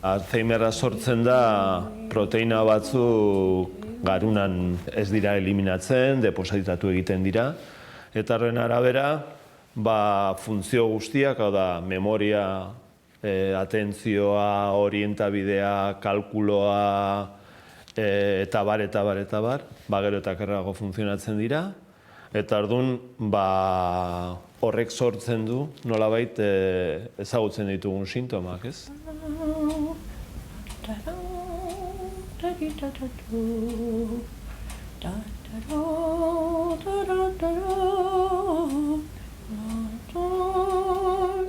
Alzheimerra sortzen da proteina batzuk garunan ez dira eliminatzen, depositatu egiten dira, eta horren arabera, funtzio guztiak, hau da, memoria, atentzioa, orientabidea, kalkuloa, eta bar, gero eta kerrago funtzionatzen dira, eta orduan, horrek sortzen du, nolabait ezagutzen ditugun sintomak, ez?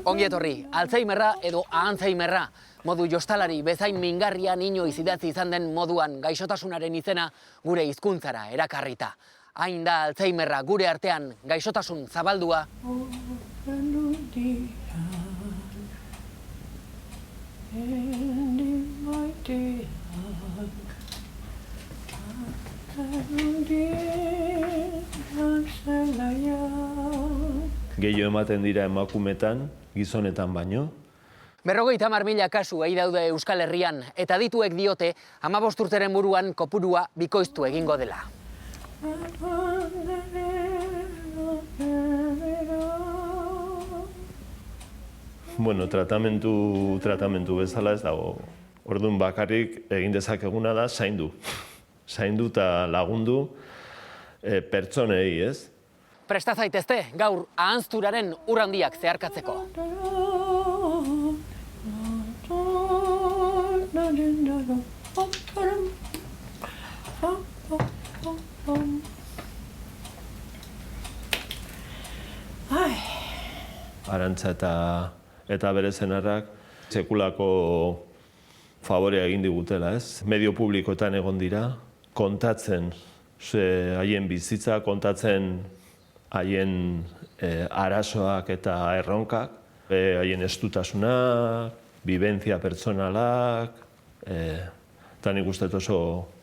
Ongi etorri, Alzheimerra edo Ahantzheimerra, modu jostalari bezain mingarrian inoiz idatzi izan den moduan gaixotasunaren izena gure hizkuntzara erakarrita. Hain da Alzheimerra gure artean gaixotasun zabaldua. Gehiago ematen dira emakumetan, gizonetan baino. 50.000 kasu daude Euskal Herrian, eta adituek diote 15 urteren buruan kopurua bikoiztu egingo dela. Bueno, tratamentu bezala ez dago. Orduan bakarrik egin dezakeguna da zaindu. Zaindu eta lagundu pertsonei, ez? Presta zaitezte, gaur ahanzturaren ur handiak zeharkatzeko. Arantza eta bere senarrak sekulako favorea egin digutela, ez? Medio publikoetan egon dira, kontatzen haien bizitza, kontatzen haien arazoak eta erronkak, haien estutasunak, bibentzia pertsonalak, eta nik uste oso,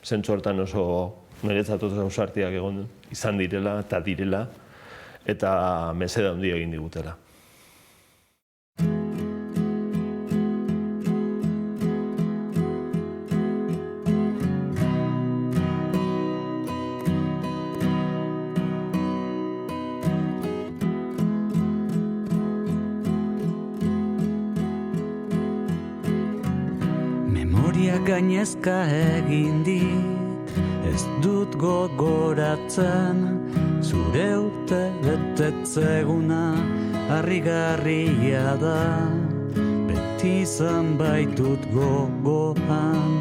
zentzu hortan oso, niretzat oso ausartiak egon izan direla eta direla, eta mesede handia egin digutela. Gainezka egin dit, ez dut gogoratzen, zure urte betetzeguna harrigarria da, beti izan baitut gogoan.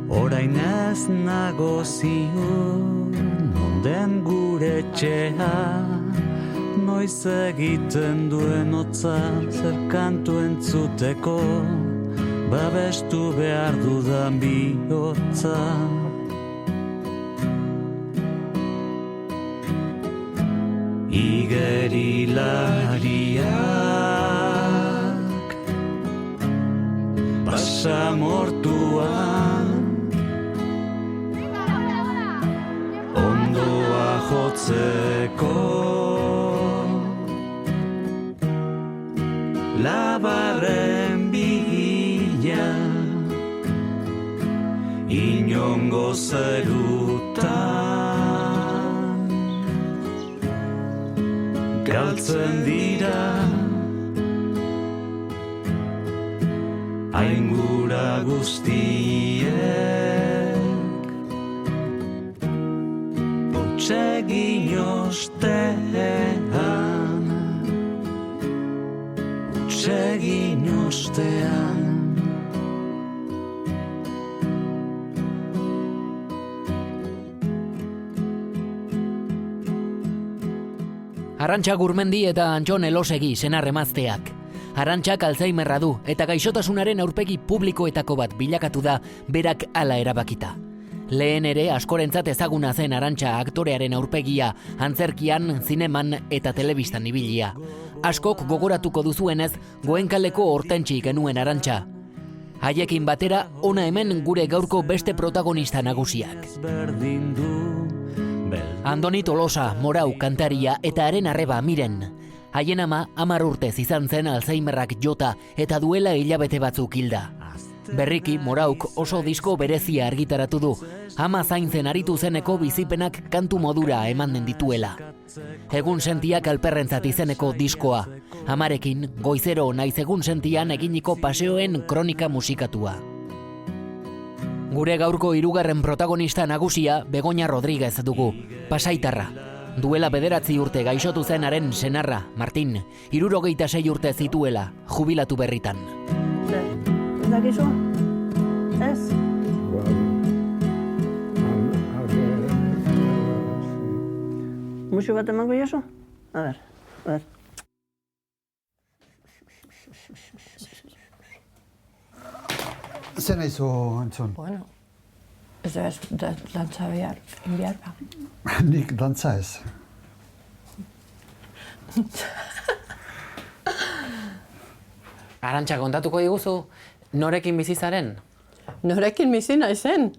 Orain ez nago ziur, nonden gure etxea, noiz egiten duen hotza zer kantu entzuteko, babestu behar dudan bihotza. Igerilariak pasamortuan ondoa jotzeko labarren bila inongo zerutan galtzen dira aingura guztiek hutsegin ostean hutsegin ostean. Arantxa Gurmendi eta Antxon Elosegi senar emazteak. Arantxak Alzheimerra du eta gaixotasunaren aurpegi publikoetako bat bilakatu da berak hala erabakita. Lehen ere askorentzat ezaguna zen Arantxa aktorearen aurpegia, antzerkian, zineman eta telebistan ibilia. Askok gogoratuko duzuenez, Goenkaleko Hortentsi genuen Arantxa. Haiekin batera, ona hemen gure gaurko beste protagonista nagusiak. Andoni Tolosa, Morau kantaria eta haren arreba Miren. Haien ama 10 urtez izan zen Alzheimerrak jota eta duela hilabete batzuk hilda. Berriki, Morauk oso disko berezia argitaratu du. Ama zaintzen aritu zeneko bizipenak kantu modura emanen dituela. Egun sentiak alperrentzat izeneko diskoa. Amarekin, goizero naiz egun sentian eginiko paseoen kronika musikatua. Gure gaurko hirugarren protagonista nagusia Begoña Rodríguez dugu, Pasaitarra. Duela 9 urte gaixotu zenaren senarra, Martin, 76 urte zituela, jubilatu berritan. Ez dakizu? Ez? Musu bat emango jaso? A ber. Zer nahi zu, Antzon? Bueno, ez da dantza behar ba. Nik dantza ez. Arantxa, kontatuko diguzu, norekin bizi zaren? Norekin bizi naizen?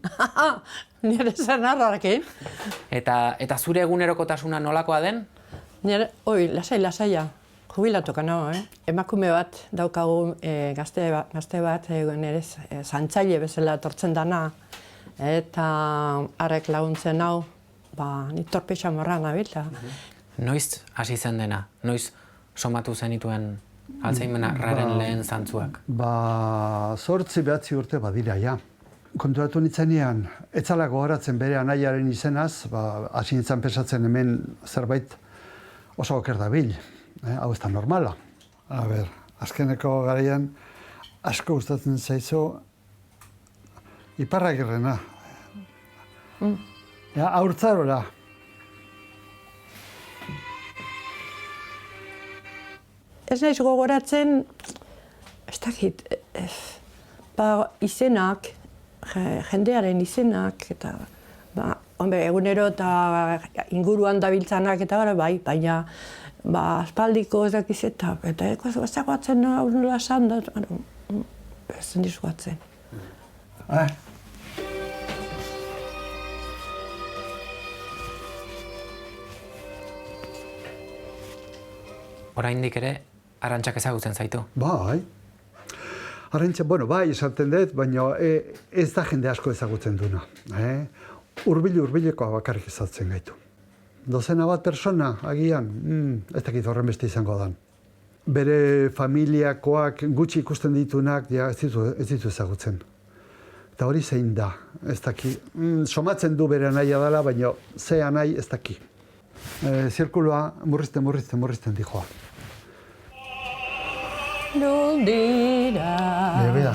Nire senarrarekin. Eta zure egunerokotasuna nolakoa den? Nire, lasaia. Jubilatuko nago, Emakume bat daukagu gazte bat nire zantzaile bezala etortzen dana. Eta harrek laguntzen hau, ni torpe xamorra nabilta. Noiz hasi zen dena? Noiz somatu zenituen Alzheimerraren lehen zantzuak? 8-9 urte badira, ja. Konturatu nintzenean, etzala gogoratzen bere anaiaren izenaz, hasi nintzen pesatzen hemen zerbait oso oker dabil. Hau ez da normala. A ber, azkeneko garaian asko gustatzen zaizu Iparragirrena. Haurtzaroa. Ez naiz gogoratzen, ez dakit, izenak, jendearen izenak, eta egunero eta inguruan dabiltzanak eta bai, baina aspaldiko ez dakiz eta ez dagoatzen nola esan da, ez zen dizuatzen. Oraindik ere, Arantxak ezagutzen zaitu? Bai. Arantxa, bai, esaten dut, baina ez da jende asko ezagutzen duna. Hurbilekoa bakarrik ezagutzen gaitu. Dozena bat persona, agian, ez dakit horren beste izango dan. Bere familiakoak gutxi ikusten ditunak, ez ditu ezagutzen. Eta hori zein da, ez daki. Somatzen du bere anaia dela, baina ze anai ez daki. Zirkulua murrizten dijoa. Dira. Bea.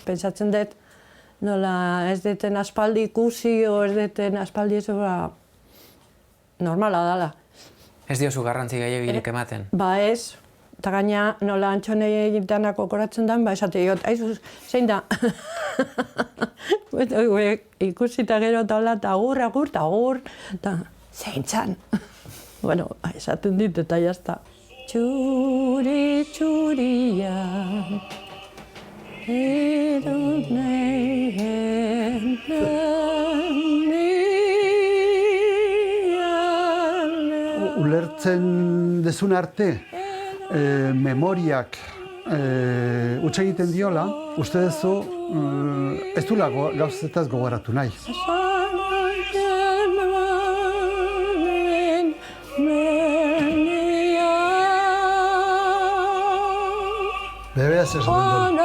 Pentsatzen dut, nola ez deten aspaldi ikusi, o ez deten aspaldi ez normala dela. Ez diozu garrantzi gehiegirik ematen? Ez, eta gaina nola Antxonei danak okoratzen den, esate diot, aizu, zein da? Ikusita gero eta hola, eta agur, eta zein txan. Bueno, esaten dit eta jazta. Txuri, txuria, edut nehen, Ulertzen dezun arte, memoriak utz egiten diola, uste duzu ez du gauzetaz gogoratu nahi. Bebea zer esaten du.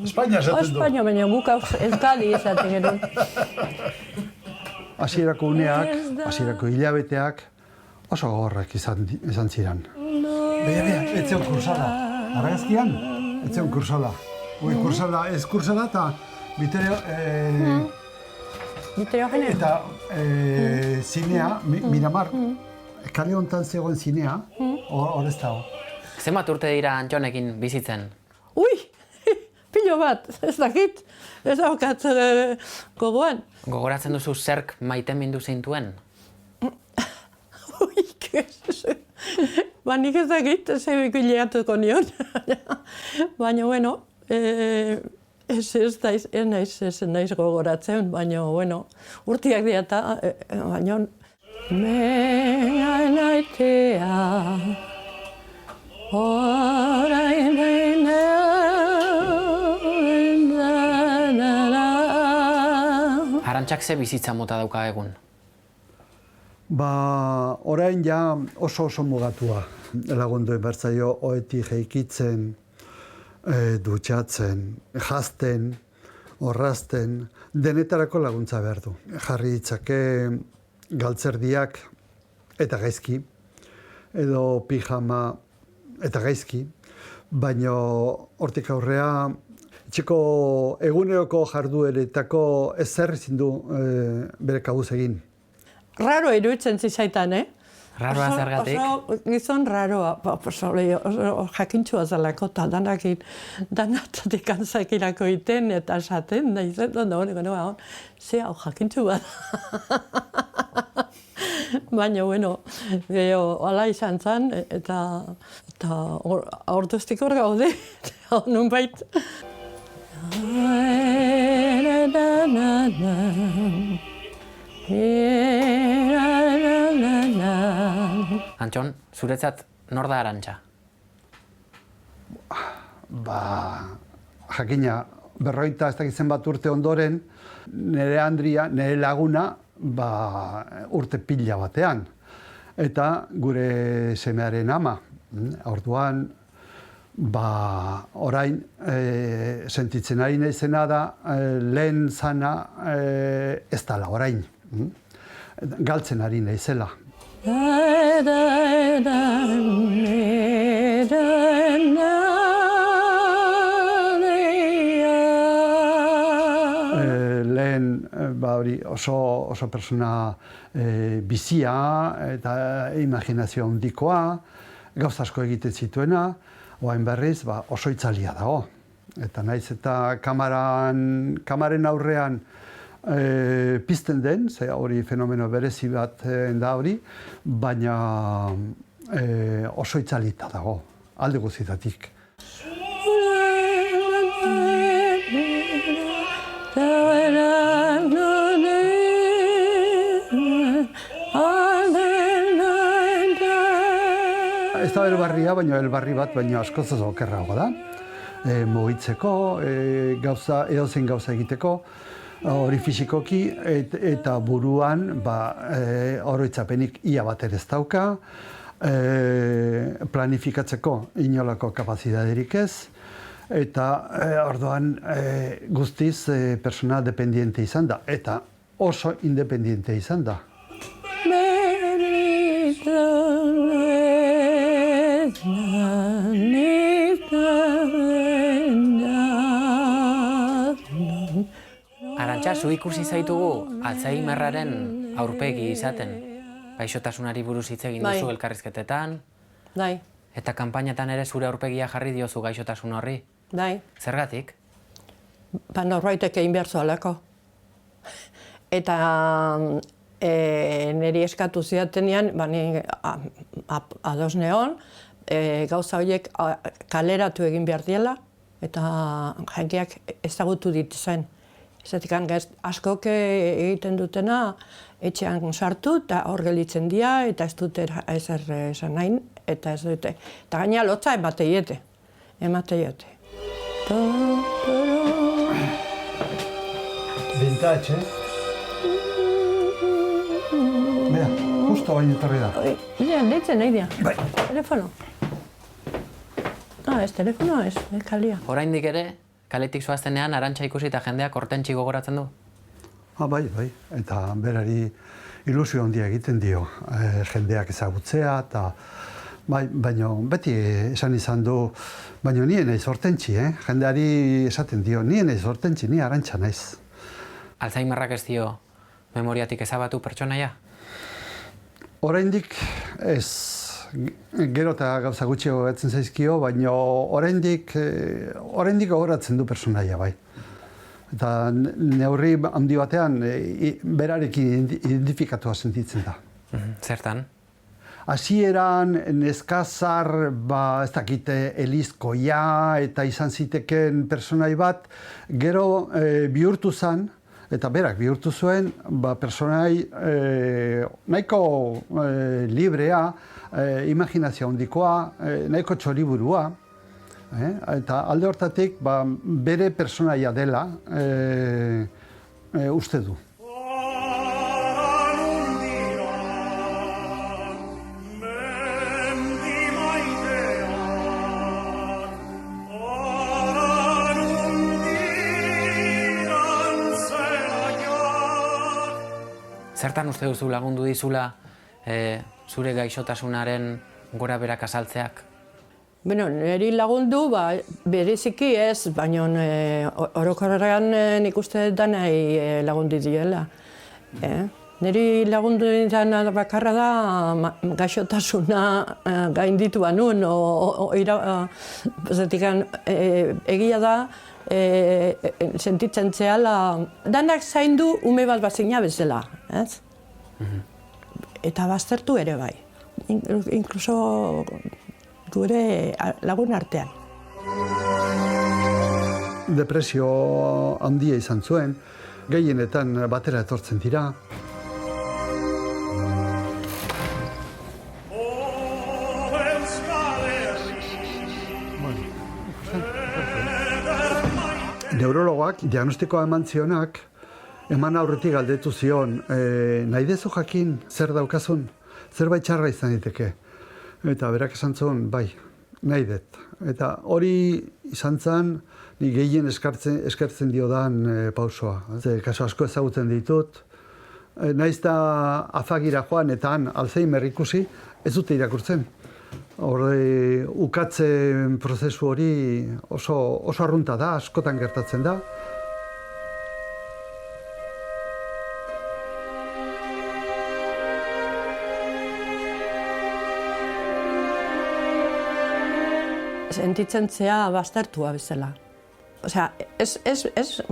Espainia esaten du. Espainia, baina guk euskadi esaten genuen. Hasierako uneak, hasierako hilabeteak oso gogorrak izan ziren. Bea, etzeon kursala. Argazkian, etzeon kursala. Ez kursala eta bitero Nitrogena. Eta zinea, Miramar, kale honetan zegoen zinea, hor ez dago. Zenbat urte dira Antxonekin bizitzen? Ui, pilo bat, ez dakit. Ez daukat gogoan. Gogoratzen duzu zerk maitemindu zintuen? Ui, ba, nik ez dakit, ez bileatuko nion. Baina, bueno, ez naiz gogoratzen, baina, bueno, urtiak dira eta, baina, mena naitea, orain behinea, Arantxak ze bizitza mota dauka egun? Ba, orain ja oso mugatua lagunduen bertzaio oetik jeikitzen, dutxatzen, jazten, orrazten, denetarako laguntza behar du. Jarri ditzake galtzerdiak eta gaizki, edo pijama eta gaizki, baina hortik aurrea etxeko eguneroko jardueretako ezer ezin du bere kabuz egin. Raro iruditzen zizaitan, Raroa zergatik? Oso gizon raroa, oso jakintxua zelako, eta danatatik antzakirako iten eta esaten, da izaten, da hori, ze hau jakintxu bat. Baina, bueno, hala izan zen, eta orduztik hor gaude, nunbait. Antxon, zuretzat nor da Arantxa? Ba, jakina, 50 ez dakitzen bat urte ondoren, nire Andria, nire laguna, ba, urte pila batean. Eta gure semearen ama. Orduan, ba, orain, sentitzen ari naizena da, lehen zana ez dala orain. Galtzen ari naizela. Lehen oso persona bizia eta imaginazio handikoa, gauza asko egiten zituena, oain berriz oso itzalia dago. Eta naiz eta kamaren aurrean pizten den, ze hori fenomeno berezi bat da hori, baina oso itzalita dago, alde guztietatik. Ez da elbarria, baina elbarri bat, baina askoz okerrago da. Mugitzeko, edozein gauza egiteko, hori fisikoki, eta buruan oroitzapenik ia bat ere ez dauka, planifikatzeko inolako kapazitaterik ez, eta orduan guztiz persona dependiente izan da, eta oso independiente izan da. Arantxa, zu ikusi zaitugu Alzheimerraren aurpegi izaten. Gaixotasunari buruz hitz egin duzu elkarrizketetan. Bai. Eta kanpainetan ere zure aurpegia jarri diozu gaixotasun horri. Bai. Zergatik? Ba, norbaitek egin behar zuelako. Eta niri eskatu zidatenean, ni ados neon, gauza horiek kaleratu egin behar diela, eta jendeak ezagutu dituzten. Ezatik askok egiten dutena etxean sartu eta hor gelditzen dira eta ez dute ezer esan nahi eta ez dute. Eta gaina lotza emate diete. Vintage, Mira, justo baino etorri da. Mira, deitzen nahi dira. Bai. Telefono. Ez telefono, ez kalia. Oraindik ere, kaletik zoaztenean Arantxa ikusi eta jendeak hortentsi gogoratzen du? Bai. Eta berari ilusio handia egiten dio jendeak ezagutzea, eta baina beti esan izan du, baina nien naiz hortentsi, jendeari esaten dio, nien naiz hortentsi, ni Arantxa naiz. Alzheimerrak ez dio memoriatik ezabatu pertsonaia? Oraindik ez, gero eta gauza gutxi gogatzen zaizkio, baina oraindik gogoratzen du pertsonaia bai. Eta neurri handi batean berarekin identifikatua sentitzen da. Zertan? Hasieran neskazar, ez dakite, elizkoia eta izan ziteken pertsonai bat, gero bihurtu zen, eta berak bihurtu zuen, pertsonai nahiko librea, imaginazio handikoa, nahiko txoriburua, eta alde hortatik bere pertsonaia dela uste du. Zertan uste duzu lagundu dizula zure gaixotasunaren gora berak azaltzeak? Bueno, niri lagundu, bereziki ez, baina orokorrean nik uste danai lagundu diela. Niri lagundu dena bakarra da gaixotasuna gainditu banun, egia da, sentitzen zehala, danak zaindu ume bat bazina bezala, ez? Eta baztertu ere bai, inkluso gure lagun artean. Depresio handia izan zuen, gehienetan batera etortzen dira. Neurologoak diagnostikoa eman zionak, eman aurretik galdetu zion, nahi dezu jakin zer daukazun, zerbait txarra izan diteke. Eta berak esan zuen, bai, nahi dut. Eta hori izan zen, ni gehien eskertzen diodan pausoa. Kaso asko ezagutzen ditut. Naiz da afagira joan eta han Alzheimer ikusi, ez dute irakurtzen. Ukatzen prozesu hori oso arrunta da, askotan gertatzen da. Sentitzen zea baztertua bezala. Osea, ez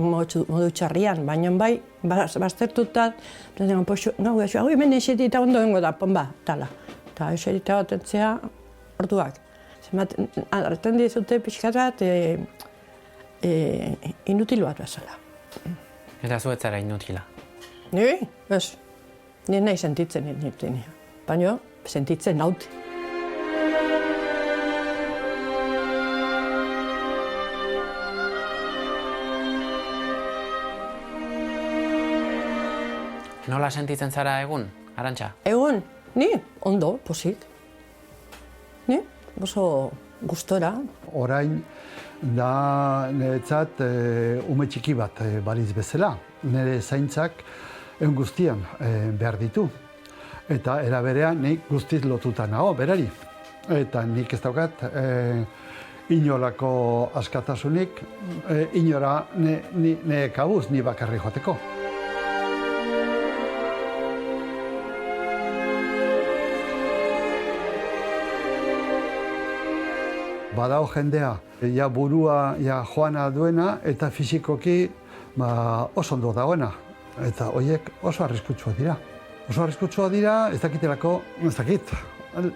modu txarrian, baina bai baztertuta, hau hemen eserita ondo dengo da, ponba, tala. Eta eserita baten zea orduak. Arten dizute pixkat bat inutil bat bezala. Eta zu ez zara inutila? Ni? Ez. Ni nahi sentitzen inutil. Baina sentitzen naut. Nola sentitzen zara egun, Arantxa? Egun? Ni? Ondo, posik. Ni? Oso gustora. Orain da niretzat ume txiki bat baliz bezala. Nire zaintzak egun guztian behar ditu. Eta era berean nik guztiz lotuta nago, berari. Eta nik ez daukat inolako askatasunik, inora ne kabuz, ni bakarri joateko. Badao jendea, burua joana duena eta fisikoki oso ondo dagoena. Eta horiek oso arriskutsua dira. Oso arriskutsua dira, ez dakitelako, ez dakit,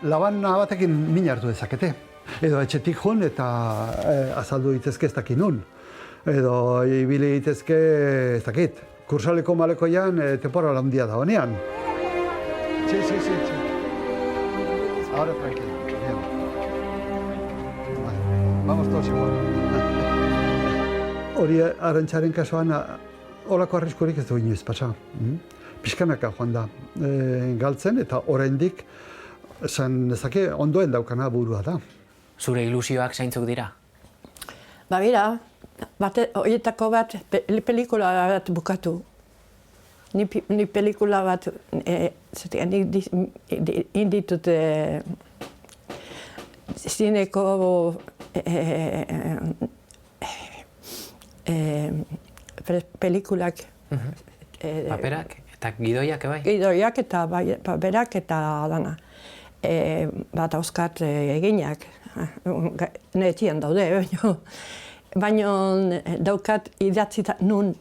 labana batekin min hartu dezakete. Edo etxetik joan eta azaldu ditezke ez dakit nun. Edo ibili ditezke, ez dakit, kursaleko malekoian temporal handia da honean. Sí. Ahora tranquilo. Vamos todos igual. Hori Arantxaren kasuan, holako arriskurik ez du inoiz pasa. Pixkanaka joan da galtzen eta oraindik esan dezake ondoen daukana burua da. Zure ilusioak zeintzuk dira? Bera, horietako bat pelikula bat bukatu. Ni pelikula bat inditut zineko pelikulak. Paperak Eta gidoiak, bai? Gidoiak eta berak eta dana. Bat hauzkat eginak, netxian daude, baina daukat idatzita nun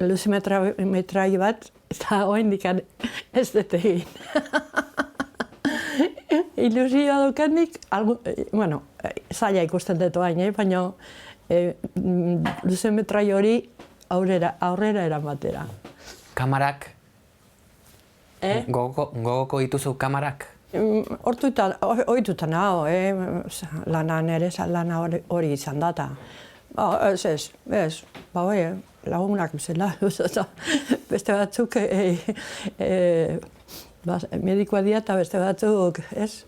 luzimetrai bat, eta oraindik ez dut egin. Ilusioa daukanik, zaila ikusten dut baina luzimetrai hori aurrera eramatera. Kamarak? Gogoko dituzu kamarak? Ohituta nago, lana nire lana hori izan data. Ez, lagunak bezala. Beste batzuk medikoa dira eta beste batzuk, ez?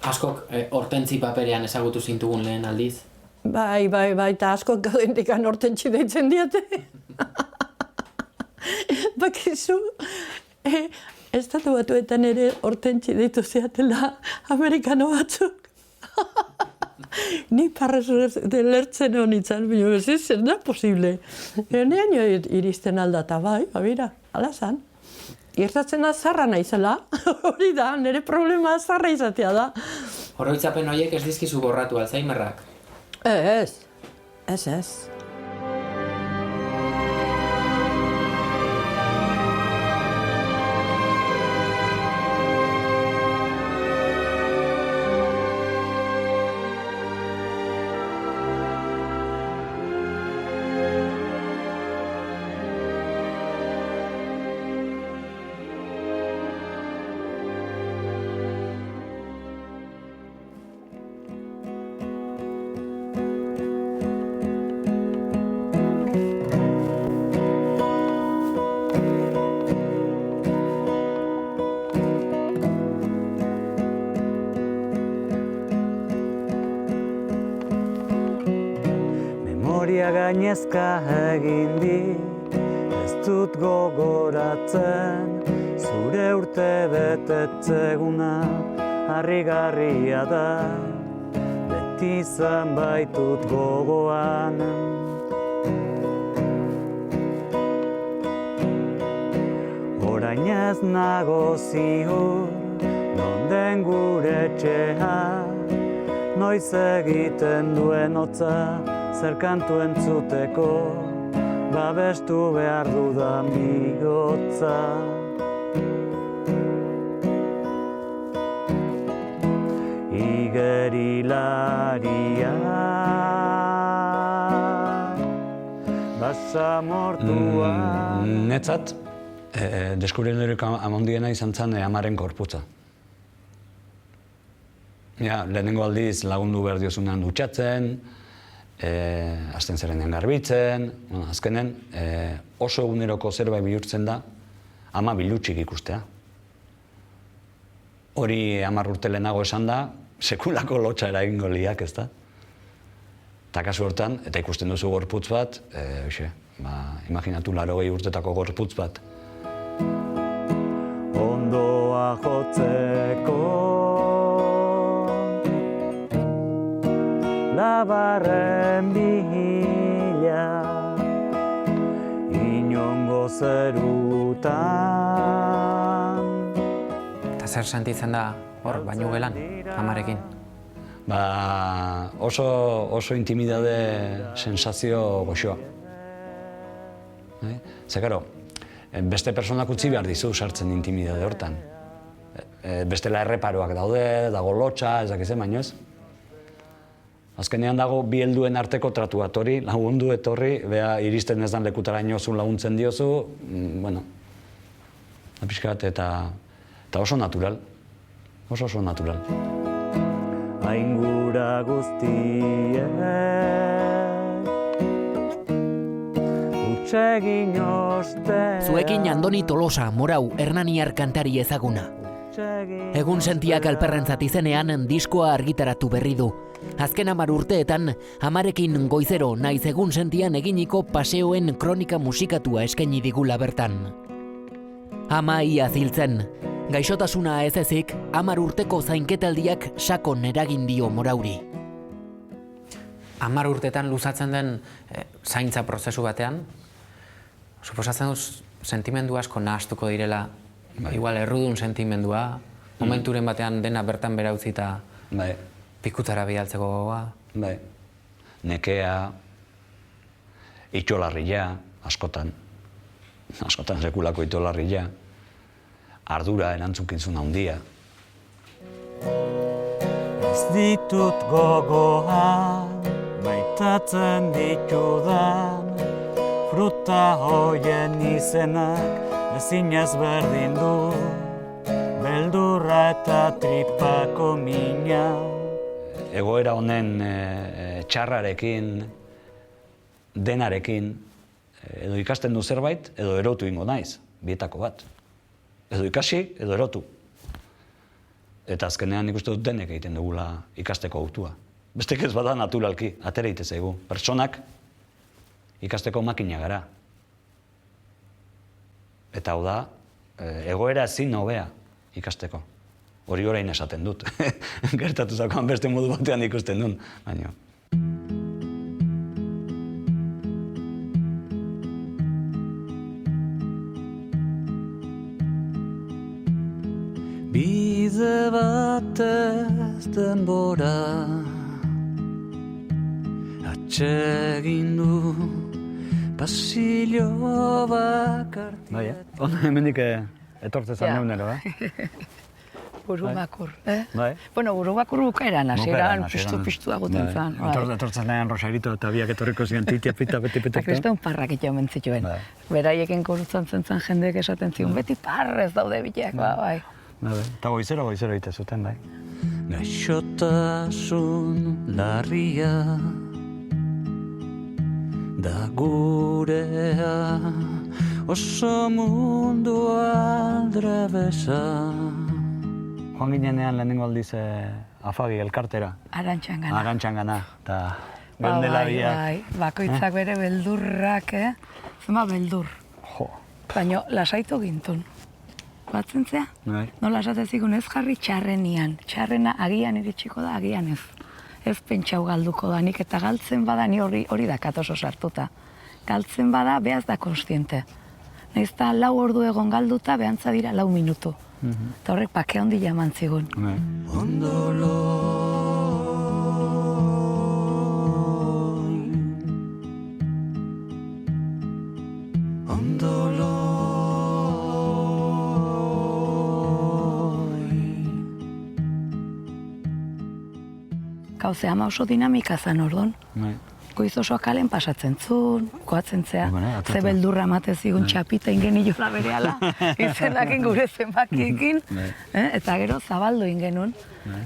Askok hortentzi paperean ezagutu zintugun lehen aldiz? Bai, eta askok gaudendikan hortentzi deitzen diate. Bakizu, Estatu Batuetan ere hortentzi deitu ziatela amerikano batzuk. Ni parraz lertzen honitzen, baina zer da posible. Nean iristen aldata, bai, babira, ala zan. Gertatzen da zarra naizela, hori da, nire problema zarra izatea da. Oroitzapen horiek ez dizkizu borratu Alzheimerrak? Ez. Memoria gainezka egin dit, ez dut gogoratzen, zure urte betetzeguna harrigarria da, beti izan baitut gogoan. Orain ez nago ziur, non den gure etxea, noiz egiten duen hotza, zer kantu entzuteko, babestu behar dudan bihotza. Igerilaria, basamortua. Netzat, deskubrimendurik amondiena izan zen amaren korputza. Lehenengo aldiz lagundu behar diozunean dutxatzen, hasten zerenean garbitzen, azkenen oso eguneroko zerbait bihurtzen da ama bilutsik ikustea. Hori 10 urte lehenago esan da, sekulako lotxa eragingo liak, ez da? Eta kasu hortan, eta ikusten duzu gorputz bat, imaginatu 80 urtetako gorputz bat. Ondoa jotzeko labarren bila, inongo zerutan. Eta zer sentitzen da hor, bainu gelan, amarekin? Oso intimidade sensazio goxoa. Ze, karo, beste personak utzi behar dizu sartzen intimidade hortan. Bestela erreparoak daude, dago lotxa, ez dakizen, baino ez. Azkenean dago bi helduen arteko tratu bat hori, lagundu etorri, bea iristen ez dan lekutaraino zu laguntzen diozu, pixkat eta oso natural, oso natural. Aingura guztiek utsegin ostean. Zuekin Andoni Tolosa, Morau, hernaniar kantari ezaguna. Egun sentiak alperrentzat izenean diskoa argitaratu berri du. Azken 10 urteetan, amarekin goizero naiz egun sentian eginiko paseoen kronika musikatua eskaini digula bertan. Ama ia ziltzen. Gaixotasuna ez ezik, 10 urteko zainketaldiak sakon eragin dio Morauri. 10 urtetan luzatzen den zaintza prozesu batean, Suposatzen dut sentimendu asko nahastuko direla, igual errudun sentimendua, momenturen batean dena bertan bera utzita pikutara bidaltzeko gogoa. Bai, nekea, itxolarria, askotan sekulako itxolarria, ardura erantzukizun handia. Ez ditut gogoan, maitatzen ditudan, fruta hoien izenak ezinez berdin du, beldurra eta tripako mina. Egoera honen txarrarekin, denarekin, edo ikasten du zerbait, edo erotu ingo naiz, bietako bat. Edo ikasi, edo erotu. Eta azkenean ikuste dut denek egiten dugula ikasteko autua. Bestek ez bada naturalki, atera egite zaigu. Pertsonak ikasteko makina gara. Eta hau da, egoera ezin hobea ikasteko. Hori orain esaten dut. Gertatu zakoan beste modu batean ikusten duen, baina. Bide batez denbora atsegin du pasillo bakarti. Bai, hemendik etortzen zan neunero, Burumakur, Bai. Bueno, burumakur bukaeran, hasieran piztu aguten zan. Etortzen nahian Rosarito eta biak etorriko ziren titia pita, beti. Kriston parrak ito omen zituen. Beraiekin korutzen zen jendek esaten zion, beti parrez daude bileak, bai. Eta goizero egite zuten, bai. Gaixotasun larria da gurea, oso mundu aldrebesa. Joan ginenean lehenengo aldiz afagi elkartera. Arantxangana. Arantxangana, eta geundela biak. Bai, bakoitzak bere beldurrak, Zema beldur. Jo. Baina lasaitu gintun. Batzen zea? Bai. Nola esatezikun ez jarri txarrenian. Txarrena agian iritsiko da, agian ez. Ez pentsau galduko da, nik eta galtzen bada, ni hori dakat oso sartuta. Galtzen bada, behaz da konstiente. Nahiz eta 4 ordu egon galduta, behantza dira 4 minutu. Eta horrek pake handi jaman zigun. Gauze ama oso dinamika zan ordon. Goiz osoa kalen pasatzen zuen, koatzen zea, ze beldurra matez zigun txapita ingen inola berehala, izenakin gure zenbakiekin, eta gero zabaldu ingenun.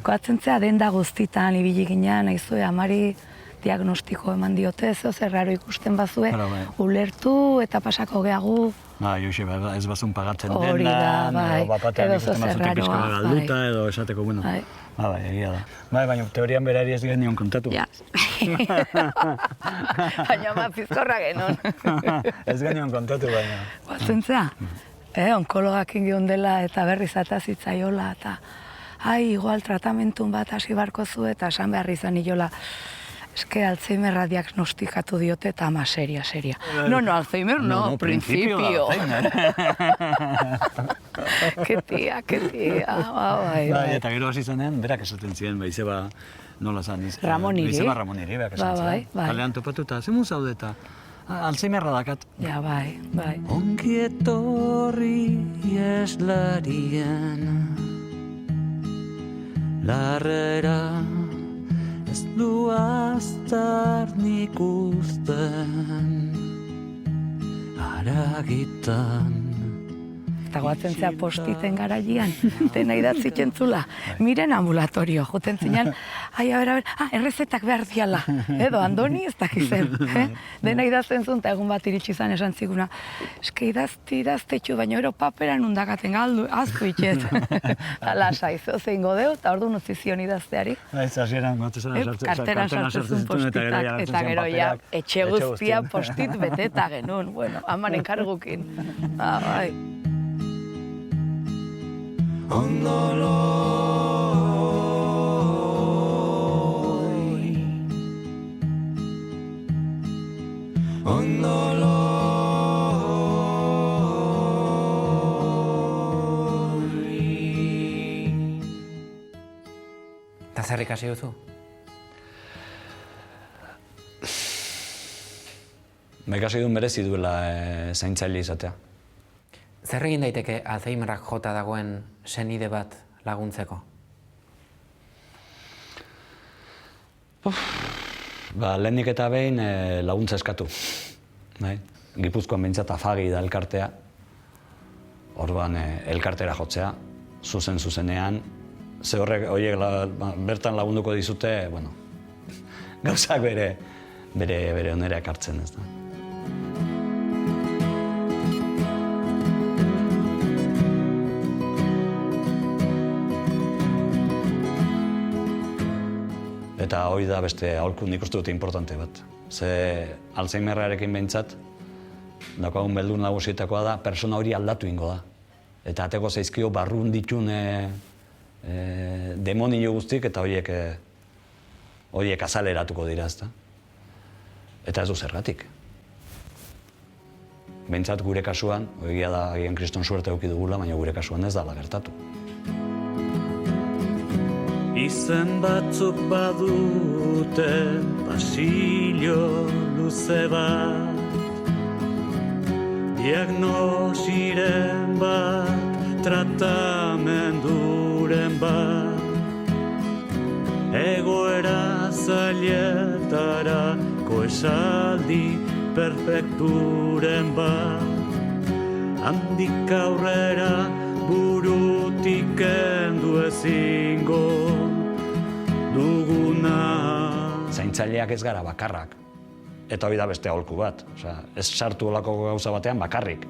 Koatzen zea denda guztitan ibili ginean, naizue amari diagnostiko eman diote, zeo zerraro ikusten bazue, ulertu eta pasako geagu. Joxe, ez bazun pagatzen Hori da, bai, edo zo zerraroa, galduta, edo esateko, bueno. Bai, egia da. Bai, baina teorian berari ez genion kontatu. Ja. Baina ma pizkorra genuen. Ez genion kontatu, baina. Batzen zea, onkologak ingion dela eta berriz atazitzaiola, eta igual tratamentu bat hasi barko zu eta esan behar izan iola. Eske Alzheimerra diagnostikatu diote eta ama seria. No, Alzheimer no, principio. Ketia, bai. Eta gero hasi zanean, berak esaten ziren, izeba nola zan. Ramoniri. Izeba Ramoniri, berak esaten ziren. Kalean topatu eta, zemun zaude eta, Alzheimerra dakat. Ja, bai. Ongi etorri ieslarien larrera, ez du aztar nik usten haragitan. Eta goatzen zea postiten garaian, dena idatzi jentzula. Miren ambulatorio, joten zinean, a ber, errezetak behar diala. Edo, Andoni ez dakizen. Dena idazten zuen, eta egun bat iritsi izan esan ziguna. Eske idaztetxu, baina ero paperan undakaten galdu, aztu itxet. Ala, saizo zein godeu, eta ordu nozizion idazteari. Ez, hasieran, karteran sartzen postitak, eta gero ja, etxe guztia postit beteta genuen. Bueno, haman enkargukin. Bai. Ondoloi zer ikasi duzu? Ikasi duen merezi duela zaintzaile izatea. Zer egin daiteke Alzheimerrak jota dagoen senide bat laguntzeko? Lehenik eta behin laguntza eskatu. Gipuzkoan behintzat Afagi da elkartea. Orduan elkartera jotzea, zuzenean. Ze horiek bertan lagunduko dizute, gauzak bere onera ekartzen, ez da. Eta hori da beste aholku nik uste dute importante bat. Ze Alzheimerrarekin behintzat, daukagun beldun nagusietakoa da, persona hori aldatu ingo da. Eta ateko zaizkio barrun ditun demonio guztik eta horiek azaleratuko dira, ezta. Eta ez du zergatik. Behintzat gure kasuan, egia da agian kriston suerte eduki dugula, baina gure kasuan ez dala gertatu. Izen batzuk badute pasillo luze bat, diagnosiren bat, tratamenduren bat, egoera zailetarako esaldi perfekturen bat, handik aurrera burutik kendu ezingo duguna. Zaintzaileak ez gara bakarrak. Eta hori da beste aholku bat. Ez sartu olako gauza batean bakarrik.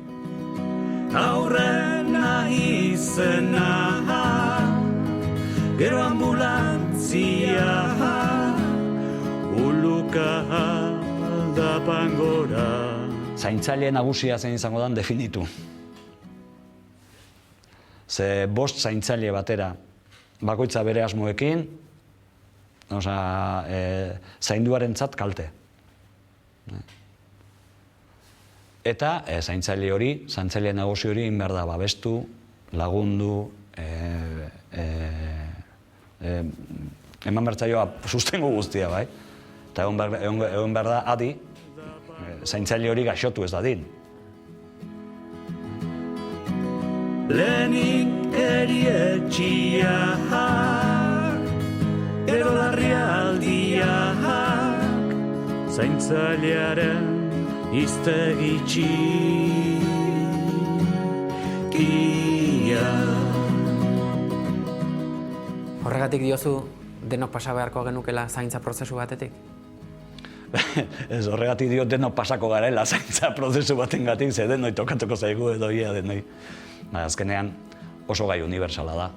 Aurrena izena, gero ambulantzia, uluka aldapan gora. Zaintzaile nagusia zein izango dan definitu. Ze 5 zaintzaile batera, bakoitza bere asmoekin, zainduarentzat kalte. Eta zaintzaile nagusi hori behar da babestu, lagundu, eman bertzaioa sustengo guztia, bai? Eta egon behar da adi, zaintzaile hori gaixotu ez dadin. Lehenik erietxiak, gero larrialdiak, zaintzailearen iztegi txikia. Horregatik diozu denok pasa beharko genukela zaintza prozesu batetik? Ez horregatik dio denok pasako garela zaintza prozesu batengatik, ze denoi tokatuko zaigu edo ia denoi. Azkenean oso gai unibertsala da.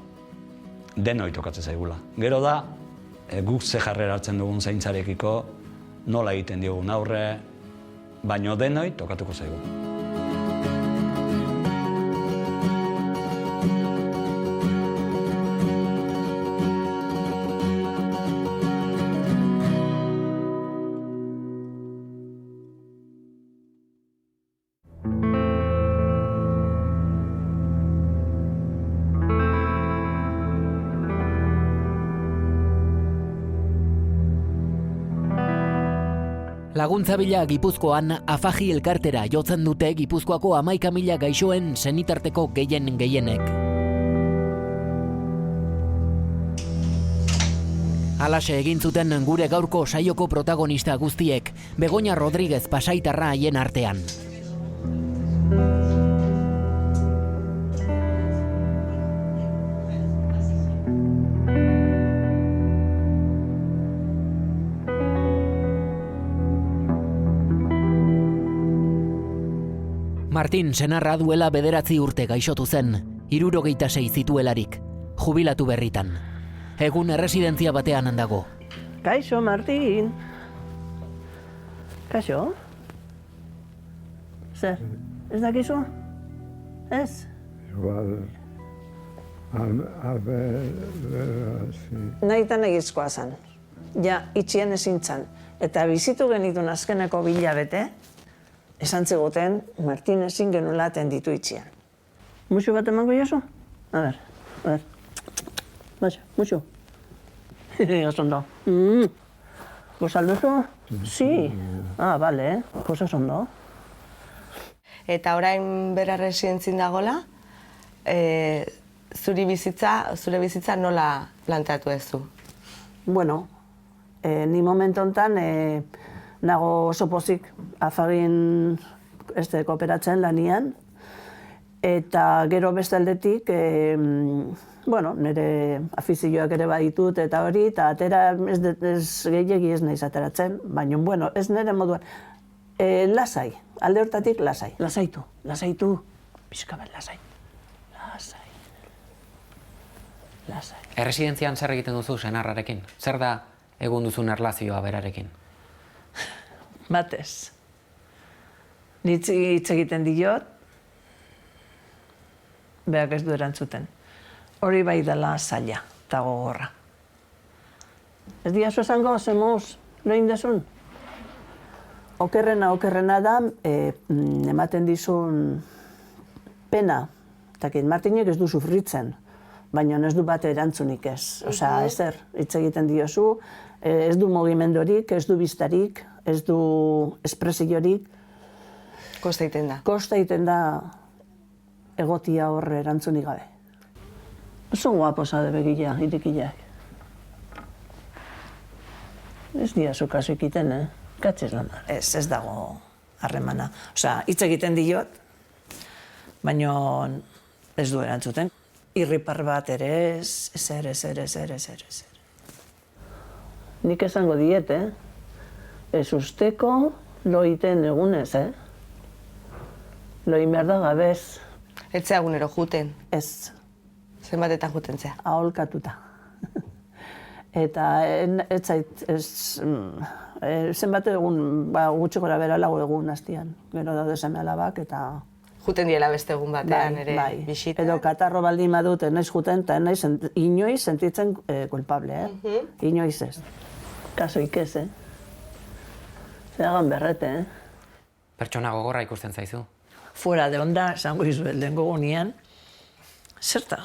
Denoi tokatzen zaigula. Gero da, guk ze jarrera hartzen dugun zaintzarekiko, nola egiten diogun aurre, baino denoi tokatuko zaigu. Laguntza bila Gipuzkoan Afagi elkartera jotzen dute Gipuzkoako 11.000 gaixoen senitarteko gehienek. Halaxe egin zuten gure gaurko saioko protagonista guztiek, Begoña Rodríguez pasaitarra haien artean. Martin senarra duela 9 urte gaixotu zen, 76 zituelarik, jubilatu berritan. Egun erresidentzia batean handago. Kaixo, Martin. Kaixo? Zer, ez dakizu? Ez? Igual, Nahitan egizkoa zen. Ja, itxien ezin zan. Eta bizitu genitun azkeneko 2 hilabete, esan ziguten Martin ezin genuela atenditu itxian. Muxu bat emango jazu? A ber. Baina, muxu. Oso ondo. Pues alduzu? Sí. Ah, bale, pues oso ondo. Eta orain bera residentzin dagola, zure bizitza nola planteatu duzu? Bueno, ni momentu honetan nago oso pozik afagin kooperatzen lanian, eta gero beste aldetik, nire afizioak ere baditut eta hori, eta atera ez gehiegi ez naiz ateratzen, baina, ez nire moduan. Lasai, alde hortatik lasai. Lasaitu, pixka bat lasai. Lasai. Erresidentzian zer egiten duzu senarrarekin? Zer da egun duzun erlazioa berarekin? Batez. Nitz hitz egiten diot, berak ez du erantzuten. Hori bai dela zaila eta gogorra. Ez diazu esango, zemuz, noin desun? Okerrena da, ematen dizun pena. Takit, Martinek ez du sufritzen, baina ez du bat erantzunik ez. Osea, ezer, hitz egiten diozu, ez du mugimendorik, ez du biztarik, ez du espresiorik. Kosta egiten da. Kosta egiten da egotia hor erantzunik gabe. Oso guapo zade begila, irikileak. Ez diazu kasu egiten, Katxez lan. Ez dago harremana. Osea, hitz egiten diot, baina ez du erantzuten. Irripar bat ere ez, ezer. Nik esango diet, ez usteko loiten egunez, Loin behar da gabez. Ez zea egunero juten? Ez. Zenbatetan juten zea? Aholkatuta. Eta ez zait, zenbat egun, gutxi gora bera lau egun hastian. Gero daude seme alabak eta... Juten diela beste egun batean ere bisita. Edo katarro baldin badut, naiz juten, eta naiz inoiz sentitzen kulpable, Inoiz ez. Kasoik ez, Zeagan berrete, Pertsona gogorra ikusten zaizu? Fuera de onda, esango izuet lehenko gunean. Zerta,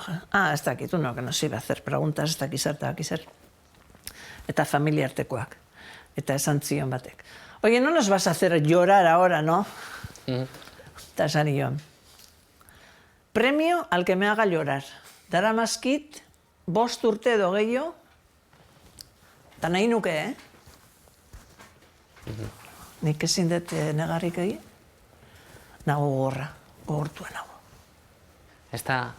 ez dakit, uno que nos iba a hacer preguntas, ez dakit zer. Eta familia artekoak. Eta esan zion batek. Oye, no nos vas a hacer llorar ahora, ¿no? Eta esan nion. Premio al que me haga llorar. Dara mazkit, 5 urte edo gehiago, eta nahi nuke, Nik ezin dut negarrik egin. Nago gogortua nago. Ez da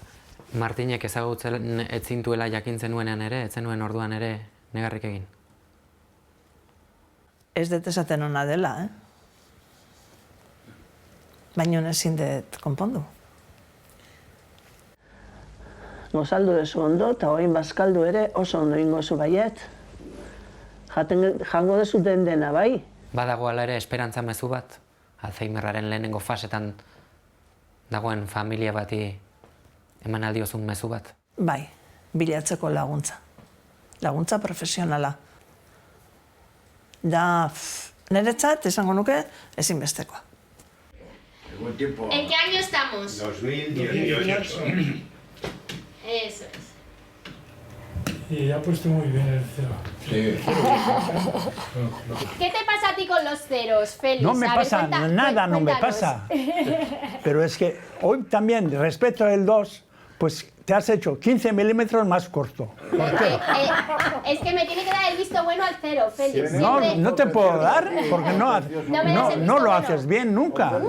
Martinek ezagutzen ez zintuela jakintzen nuenean ere, ez zenuen orduan ere negarrik egin? Ez dut esaten ona dela, Baina ezin dut konpondu. Gozaldu dezu ondo, eta oin bazkaldu ere oso ondo ingo zu baiet. Jango dezu dena, bai? Badago ala ere esperantza mezu bat? Alzheimerraren lehenengo fasetan dagoen familia bati eman aldiozun mezu bat? Bai, bilatzeko laguntza. Laguntza profesionala. Da, niretzat, esango nuke, ezinbestekoa. ¿En qué año estamos? 2018. Eso es. Y ha puesto muy bien el cero. Sí. ¿Qué te pasa a ti con los ceros, Félix? No me pasa nada, no me pasa. Pero es que hoy también, respecto al 2, pues te has hecho 15 milímetros más corto. ¿Por qué? Es que me tiene que dar el visto bueno al cero, Félix. No te puedo dar porque no lo haces bien nunca.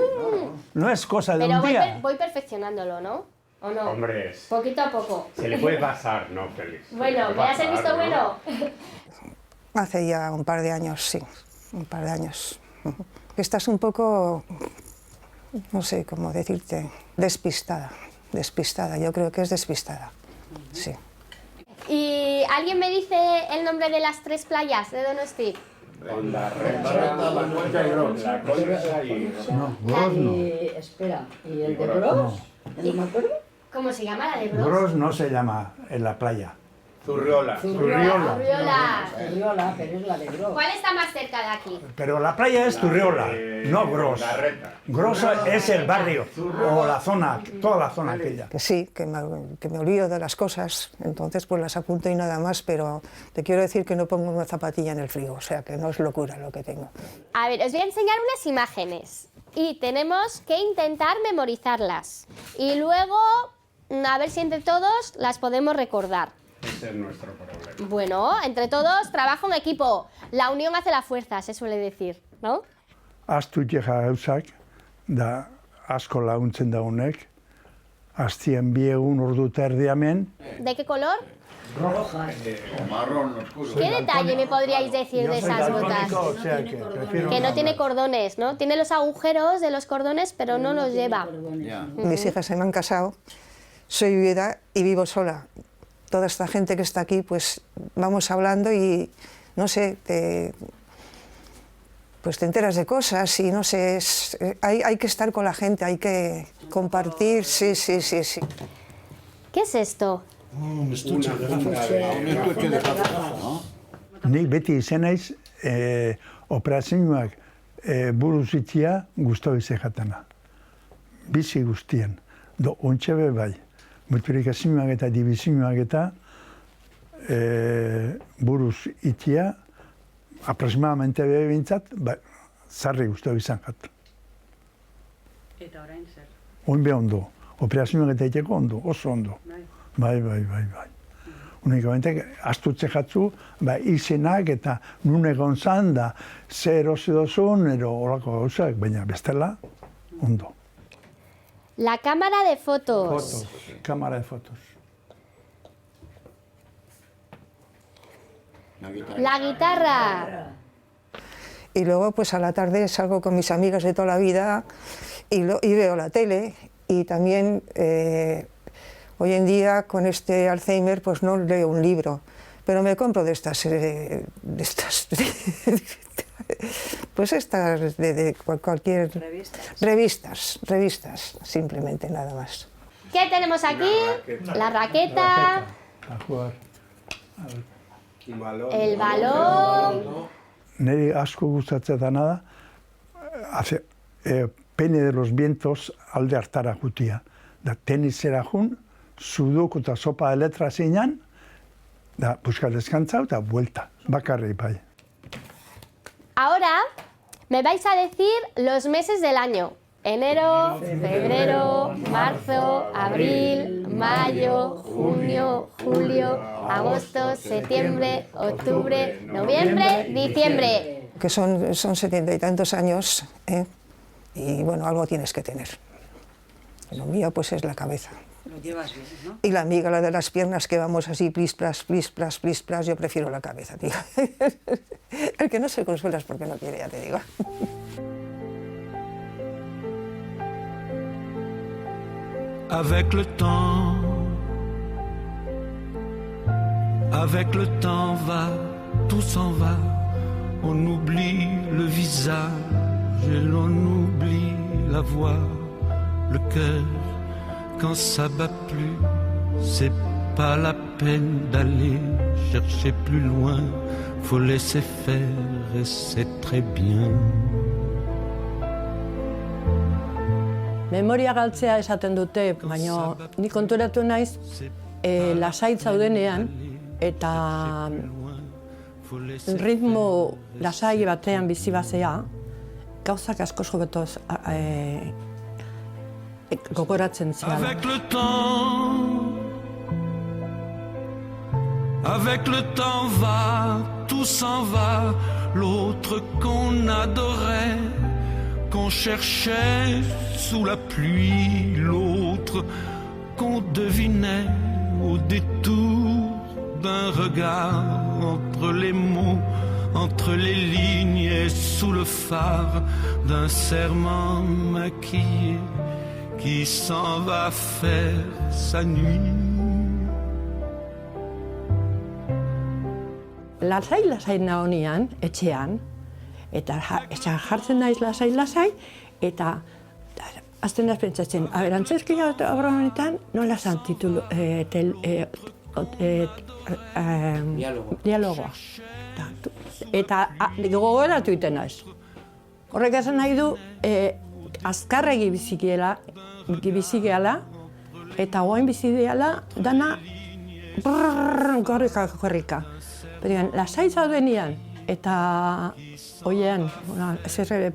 No es cosa de un día. Pero voy perfeccionándolo, ¿no? ¿O no? Hombre, poquito a poco. Se le puede pasar, ¿no, Félix? Bueno, ¿me das el visto bueno? Hace ya un par de años, sí. Un par de años. Estás un poco, no sé cómo decirte, despistada. Despistada, yo creo que es despistada. Sí. ¿Y alguien me dice el nombre de las 3 playas de Donosti? Ondarreta, La Concha y Gros. La Concha y... No, Gros no. Espera, ¿y el de Gros? ¿No me acuerdo? ¿Cómo se llama la de Gros? Gros no se llama en la playa. Zurriola. Zurriola. Zurriola, pero es la de Gros. ¿Cuál está más cerca de aquí? Pero la playa es Zurriola, no Gros. Gros es el barrio, o la zona, toda la zona aquella. Que sí, que me olvido de las cosas, entonces pues las apunto y nada más, pero te quiero decir que no pongo una zapatilla en el frigo, o sea que no es locura lo que tengo. A ver, os voy a enseñar unas imágenes y tenemos que intentar memorizarlas. Y luego, a ver si entre todos las podemos recordar. Ese es nuestro problema. Bueno, entre todos, trabajo en equipo. La unión hace la fuerza, se suele decir, ¿no? Astu jeja gauzak, da asko laguntzen daunek, aztien bi egun ordu eta erdiamen. ¿De qué color? Roja. Marrón oscuro. ¿Qué detalle me podríais decir de esas botas? O sea que prefiero Que no tiene cordones, ¿no? Tiene los agujeros de los cordones, pero no los lleva. Mis hijas se me han casado, soy viuda y vivo sola. Toda esta gente que está aquí, pues vamos hablando y, no sé, pues te enteras de cosas y, no sé, hay que estar con la gente, hay que compartir, sí. ¿Qué es esto? Un estuche de gafa, ¿no? Nik beti izen naiz operazioak buruz itzia gustau izatena. Bizi guztien, ontxe be bai. Multiplikazioak eta dibizioak eta buruz itzia, aproximadamente behintzat, zarri guztau izan jat. Eta orain zer? Oin be ondo, operazioak eta iteko ondo, oso ondo. Bai. Unikamente, astutze jatzu, izenak eta nun egon zan da, zer erosi dozun, ero horako gauzak, baina bestela, ondo. La cámara de fotos. Cámara de fotos. La guitarra. Y luego, pues a la tarde salgo con mis amigas de toda la vida y veo la tele y también... hoy en día, con este Alzheimer, pues no leo un libro, pero me compro de estas pues estas de cualquier... Revistas, simplemente, nada más. ¿Qué tenemos aquí? La raqueta. A jugar. El balón. Neri asko gustatzen dana da, Peine de los Vientos alde hartara jutia. Da tenisera jun, sudoku eta sopa de letra zeinan, da buscar descansa eta vuelta, bakarrik bai. Ahora me vais a decir los meses del año. Enero, febrero, marzo, abril, mayo, junio, julio, agosto, septiembre, octubre, noviembre, diciembre. Que son 70 y tantos años, y bueno, algo tienes que tener. Lo mío pues es la cabeza. Lo llevas bien, ¿no? Y la amiga, la de las piernas, que vamos así, plis, plas, yo prefiero la cabeza, tío. El que no se consuela es porque no quiere, ya te digo. Avec le temps va, tout s'en va, on oublie le visage et l'on oublie la voix, le cœur. Quand ça bat plus, c'est pas la peine d'aller chercher plus loin. Faut laisser faire et c'est très bien. Memoria galtzea esaten dute, baina ni konturatu naiz lasai zaudenean eta ritmo lasai batean bizi bazea, gauzak asko hobeto gogoratzen zela. Avec le temps va, tout s'en va, l'autre qu'on adorait, qu'on cherchait sous la pluie, l'autre qu'on devinait au détour d'un regard, entre les mots, entre les lignes et sous le phare d'un serment maquillé qui s'en va faire sa nuit. Lasai nagonean, etxean, eta jartzen naiz lasai, eta azten naiz pentsatzen, antzerkia obra honetan nola zan dialogoa. Eta gogoratu iten naiz. Horrek esan nahi du, azkarregi bizigeala, eta goain bizigeala, dana gorrika. Lasai zaudenian, eta hoian,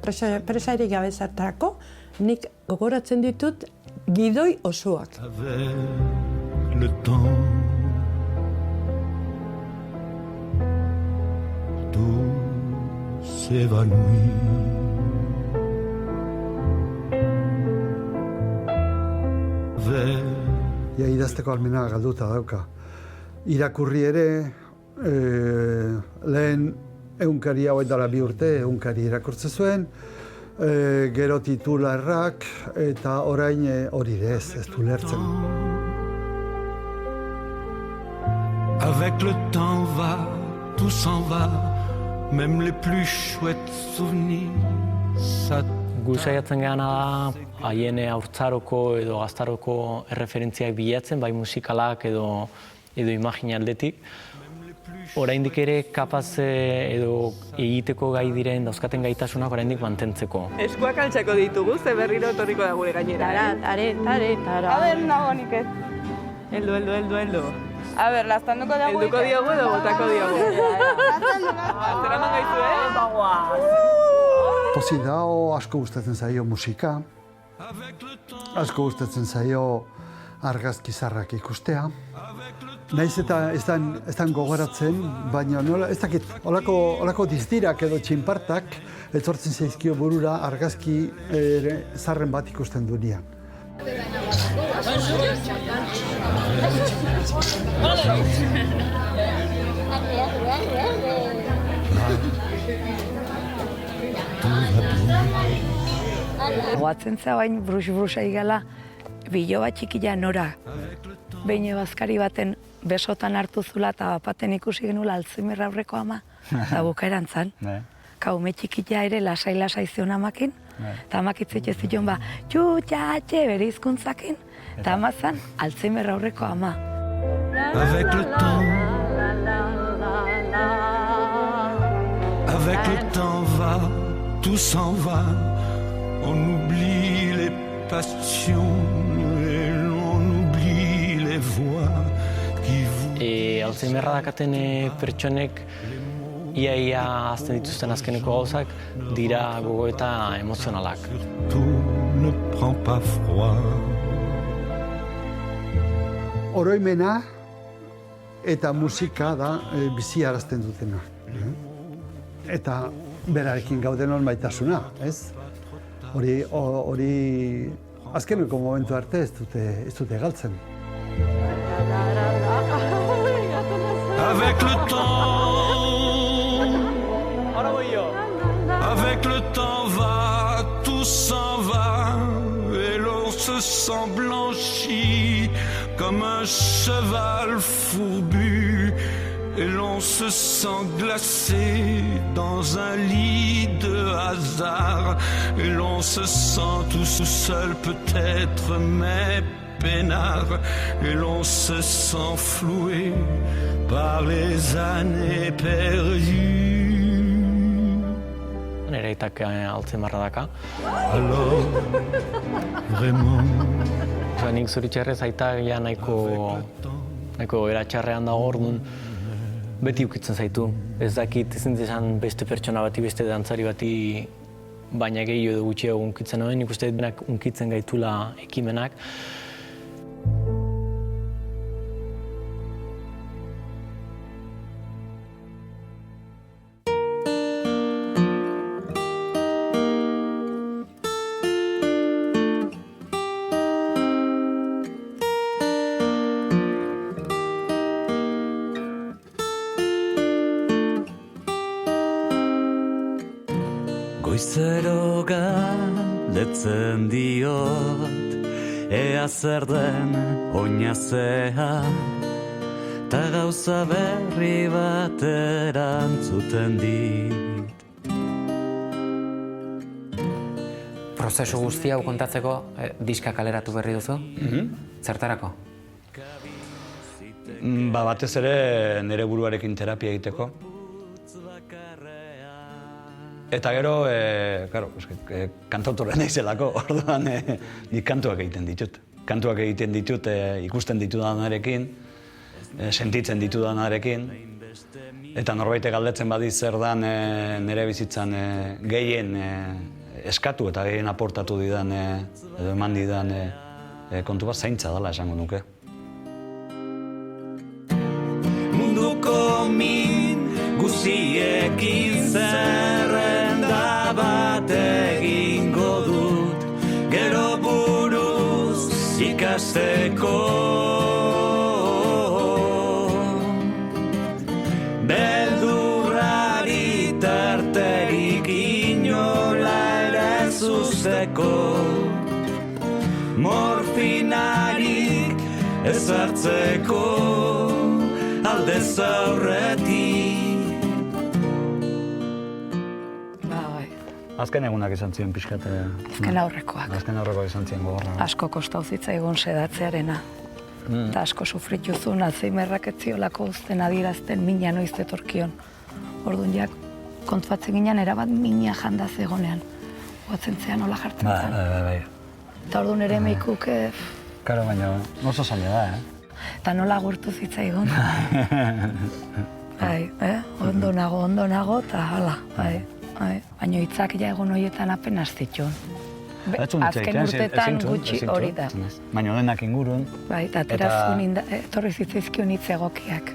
presairik gabe zartarako, nik gogoratzen ditut gidoi osoak. Le temps, tout s'évanouit. Ja, idazteko almena galduta dauka. Irakurri ere, lehen egunkari hau edala 2 urte, egunkari irakurtze zuen, gero titularrak, eta orain hori ez du lertzen. Avec le temps va, tout s'en va, même les plus chouettes souvenirs. Gu saiatzen gana da, haien haurtzaroko edo gaztaroko erreferentziak bilatzen, bai musikalak edo imaginaldetik. Oraindik ere kapaz edo egiteko gai diren dauzkaten gaitasunak oraindik mantentzeko. Eskuak altxako ditugu, ze berriro etorriko da gure gainera. Tara. A ber, nago nik ez. Heldu. A ber, lastanduko dago. Helduko diogu edo botako diogu. Zera man gaitu, Pozik dao, asko gustatzen zaio musika, asko gustatzen zaio argazki zarrak ikustea. Naiz eta ez dan gogoratzen, baina nola, ez dakit, olako dizdirak edo txinpartak etortzen zaizkio burura argazki zarren bat ikusten dunean. Goatzen za bain brus-brusa igala, biloba txikila nora. Behin bazkari baten besotan hartu zula eta bapaten ikusi genula Alzheimer aurreko ama, eta bukaeran zan. Kaume txikila ere lasai zion amakin, eta amakitzit ez zion txutxatxe bere hizkuntzakin, eta ama zan Alzheimer aurreko ama. Avec le temps va, tout s'en va, on oublie les passions et l'on oublie les voix qui vous... Alzheimerra dakaten pertsonek ia azten dituzten azkeneko gauzak dira gogo eta emozionalak. Ne prends pas froid. Oroimena eta musika da biziarazten dutena. Eta berarekin gauden hor maitasuna, ez? Hori azkeneko momentu arte ez dute galtzen. Avec le temps va, tout s'en va, et l'on se sent blanchi comme un cheval fourbu, et l'on se sent glacé dans un lit de hasard, et l'on se sent tout seul peut-être, mais peinard, et l'on se sent floué par les années perdues. Nere aitak Alzheimerra daka. Alors, vraiment. Nik zoritxarrez aitak ja nahiko eratxarrean dago orduan beti ukitzen zaitu. Ez dakit ezin desan beste pertsona bati, beste dantzari bati, baina gehiago edo gutxiago unkitzen honen, nik uste denak unkitzen gaitula ekimenak. Goizero galdetzen diot, ea zer den oinazea, ta gauza berri bat erantzuten dit. Prozesu guzti hau kontatzeko diska kaleratu berri duzu? Zertarako? Batez ere nire buruarekin terapia egiteko. Eta gero, kantautorra naizelako, orduan nik kantuak egiten ditut. Kantuak egiten ditut ikusten ditudanarekin, sentitzen ditudanarekin, eta norbait galdetzen badiz zer dan nire bizitzan gehien eskatu eta gehien aportatu didan, edo eman didan kontu bat zaintza dela esango nuke. Munduko min guziekin zerrenda bat egingo dut, gero buruz ikasteko. Beldurrari tarterik inola ere zuzteko, morfinarik ezartzeko aldez aurretik. Azken egunak izan ziren pixkat... Azken aurrekoak. Azken aurrekoak izan ziren gogorra. Asko kostau zitzaigun sedatzearena. Eta asko sufritu zuen Alzheimerrak ez ziolako uzten adierazten mina noiz etorkion. Orduan jak kontuatzen ginen erabat mina janda zegonean. Guatzen zean nola jartzen zen. Bai. Eta orduan ere meikuk... Karo, baina oso zaila da, Eta nola gurtu zitzaigun. Bai, ondo nago, eta hala, bai. Baina hitzak ja egun horietan apenas zituen. Azken urtetan gutxi hori da. Baina denak ingurun. Bai, eta aterazun etorri zitzaizkion hitz egokiak.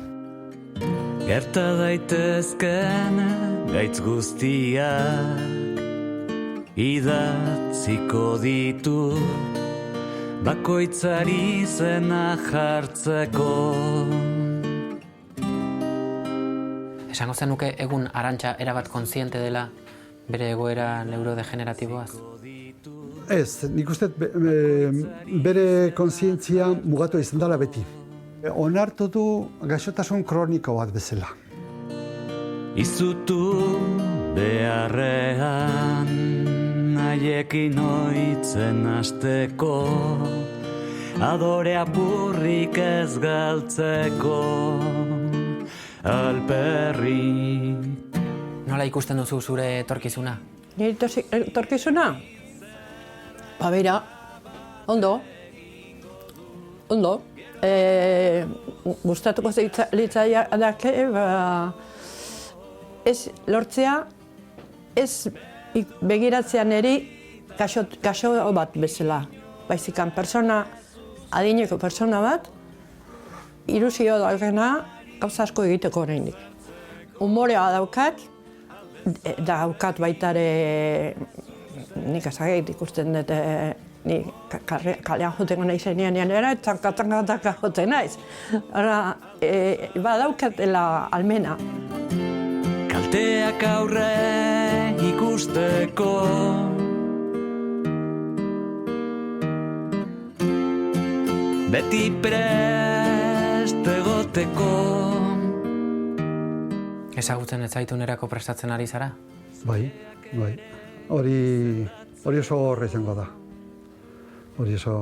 Gerta daitezken gaitz guztiak idatziko ditut, bakoitzari zena jartzeko. Esango zenuke egun Arantxa erabat kontziente dela bere egoera neurodegeneratiboaz? Ez, nik uste bere kontzientzia mugatu izan dela beti. Onartu du gaixotasun kroniko bat bezala. Izutu beharrean haiekin oitzen hasteko, adore apurrik ez galtzeko, alperri. Nola ikusten duzu zure etorkizuna? Nire etorkizuna? Ba, beira, ondo. Gustatuko litzaia dake, ez lortzea, ez begiratzea niri gaixo bat bezala. Baizikan adineko persona bat, ilusio daukena gauza asko egiteko oraindik. Humorea daukat baitare nik ezagik ikusten dut ni kalean jotengo nahi zenean era txanka joten naiz. Badaukatela almena. Kalteak aurre ikusteko, beti prest egoteko. Ezagutzen ez zaitu nerako prestatzen ari zara? Bai. Hori oso horre izango da. Hori oso...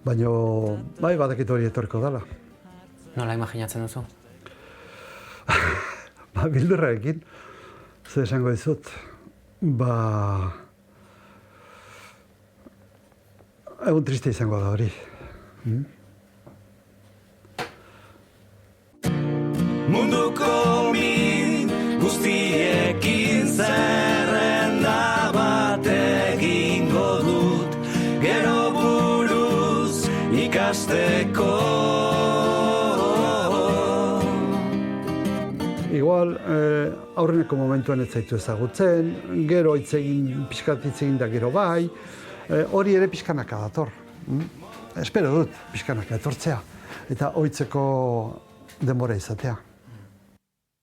Baina, bai, badakit hori etorko dela. Nola imaginatzen duzu? Bildurrarekin, zer esango dizut, egun triste izango da hori. Munduko min guztiekin zerrenda bat egingo dut, gero buruz ikasteko. Igual, aurreneko momentuan ez zaitu ezagutzen, gero pixkat hitz egin da gero bai, hori ere pixkanaka dator. Espero dut pixkanaka etortzea, eta ohitzeko denbora izatea.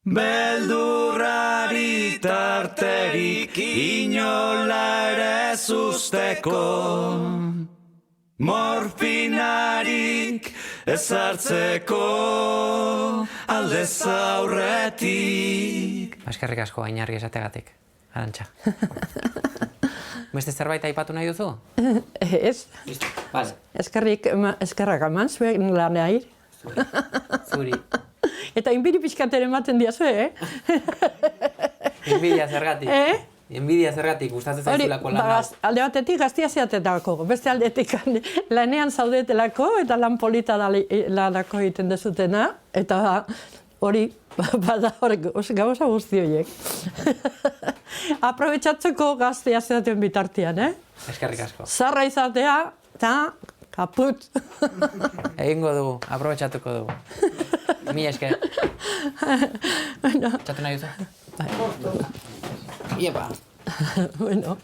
Beldurrari tarterik inola ere zuzteko, morfinarik ezartzeko aldez aurretik. Eskerrik asko Ainarri esategatik, Arantxa. Beste zerbait aipatu nahi duzu? Ez. Vale. Eskerrak eman zuen lanai. Zuri. Eta inbiri pixkatere ematen diazu, Enbidia zergatik. Enbidia zergatik, gustatzen zaizulako lan hau. Alde batetik gaztia zeatetako, beste aldetik lanean zaudetelako eta lan polita lanako egiten dezutena, eta hori, bada horrek, gauza guzti horiek. Aprobetxatzeko gaztia zeaten bitartian, Eskerrik asko. Zarra izatea, eta kaput. Egingo dugu, aprobetxatuko dugu. Mila esker. Txatu nahi duzu? Iepa. Bueno.